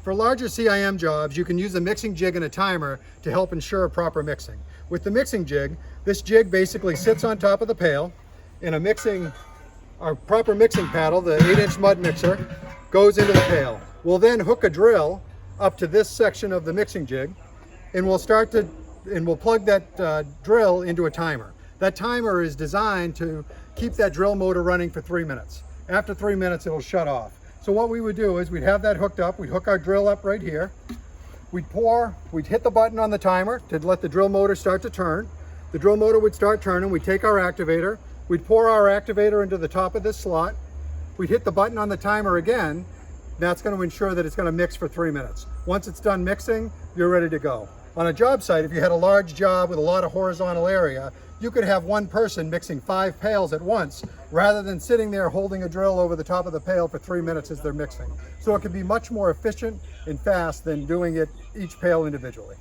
For larger CIM jobs, you can use a mixing jig and a timer to help ensure proper mixing. With the mixing jig, this jig basically sits on top of the pail, and our proper mixing paddle, the 8-inch mud mixer, goes into the pail. We'll then hook a drill up to this section of the mixing jig, and we'll plug that drill into a timer. That timer is designed to keep that drill motor running for 3 minutes. After 3 minutes, it'll shut off. So what we would do is we'd have that hooked up, we'd hook our drill up right here, we'd hit the button on the timer to let the drill motor start to turn. The drill motor would start turning, we'd take our activator, we'd pour our activator into the top of this slot, we'd hit the button on the timer again. That's going to ensure that it's going to mix for 3 minutes. Once it's done mixing, you're ready to go. On a job site, if you had a large job with a lot of horizontal area, you could have one person mixing 5 pails at once rather than sitting there holding a drill over the top of the pail for 3 minutes as they're mixing. So it can be much more efficient and fast than doing it each pail individually.